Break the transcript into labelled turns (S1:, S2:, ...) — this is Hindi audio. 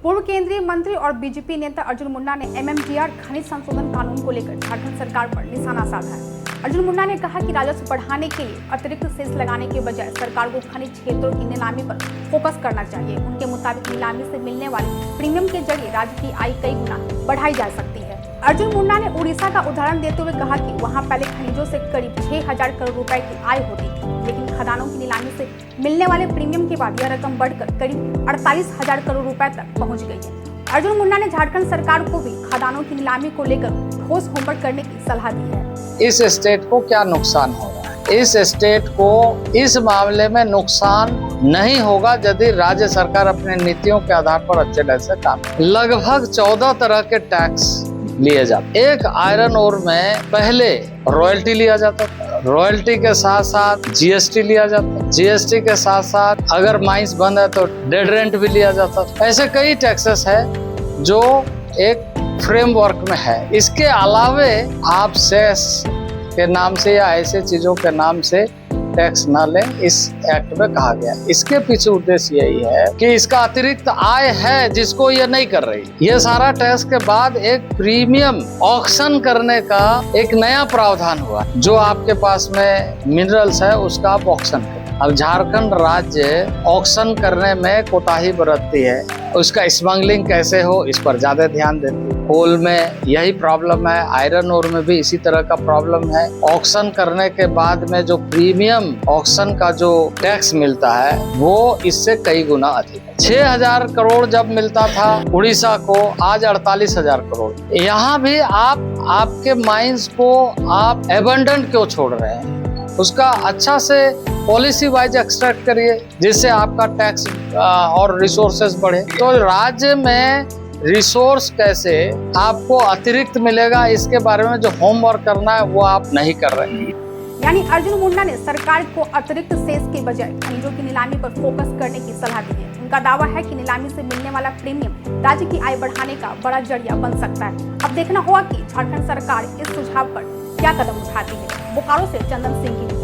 S1: पूर्व केंद्रीय मंत्री और बीजेपी नेता अर्जुन मुंडा ने एमएमटीआर खनिज संशोधन कानून को लेकर झारखंड सरकार पर निशाना साधा है। अर्जुन मुंडा ने कहा कि राजस्व बढ़ाने के लिए अतिरिक्त सेस लगाने के बजाय सरकार को खनिज क्षेत्रों की नीलामी पर फोकस करना चाहिए। उनके मुताबिक नीलामी से मिलने वाले प्रीमियम के जरिए राज्य की आय कई गुना बढ़ाई जा सकती है। अर्जुन मुंडा ने उड़ीसा का उदाहरण देते हुए कहा कि वहां पहले खनिजों से करीब 6,000 करोड़ रुपए की आय होती थी, लेकिन खदानों की नीलामी से मिलने वाले प्रीमियम के बाद यह रकम बढ़कर करीब 48,000 करोड़ रुपए तक पहुंच गई है। अर्जुन मुंडा ने झारखंड सरकार को भी खदानों की नीलामी को लेकर ठोस होमवर्क करने की सलाह दी है।
S2: इस स्टेट को क्या नुकसान हो रहा है? इस स्टेट को इस मामले में नुकसान नहीं होगा यदि राज्य सरकार अपने नीतियों के आधार पर अच्छे ढंग से काम। लगभग 14 तरह के टैक्स लिए जाते। एक आयरन ओर में पहले रॉयल्टी लिया जाता था, रॉयल्टी के साथ साथ जीएसटी लिया जाता, जीएसटी के साथ साथ अगर माइंस बंद है तो डेड रेंट भी लिया जाता। ऐसे कई टैक्सेस है जो एक फ्रेमवर्क में है। इसके अलावे आप सेस के नाम से या ऐसे चीजों के नाम से टैक्स न लें, इस एक्ट में कहा गया। इसके पीछे उद्देश्य यही है कि इसका अतिरिक्त आय है जिसको ये नहीं कर रही। ये सारा टैक्स के बाद एक प्रीमियम ऑक्शन करने का एक नया प्रावधान हुआ। जो आपके पास में मिनरल्स है उसका आप ऑक्शन करें। अब झारखंड राज्य ऑक्शन करने में कोताही बरतती है। उसका स्मगलिंग कैसे हो इस पर ज्यादा ध्यान देती है। कोल में यही प्रॉब्लम है, आयरन ओर में भी इसी तरह का प्रॉब्लम है। ऑक्शन करने के बाद में जो प्रीमियम ऑक्शन का जो टैक्स मिलता है वो इससे कई गुना अधिक है। 6,000 करोड़ जब मिलता था उड़ीसा को, आज 48,000 करोड़। यहाँ भी आपके माइंस को आप एबंडेंट क्यों छोड़ रहे हैं? उसका अच्छा से पॉलिसी वाइज एक्सट्रैक्ट करिए जिससे आपका टैक्स और रिसोर्सेज बढ़े। तो राज्य में रिसोर्स कैसे आपको अतिरिक्त मिलेगा, इसके बारे में जो होमवर्क करना है वो आप नहीं कर रहे हैं।
S1: यानी अर्जुन मुंडा ने सरकार को अतिरिक्त सेस के बजाय खनिजों की नीलामी पर फोकस करने की सलाह दी है। उनका दावा है कि नीलामी से मिलने वाला प्रीमियम राज्य की आय बढ़ाने का बड़ा जरिया बन सकता है। अब देखना होगा कि झारखंड सरकार इस सुझाव पर क्या कदम उठाती है। बोकारो से चंदन सिंह की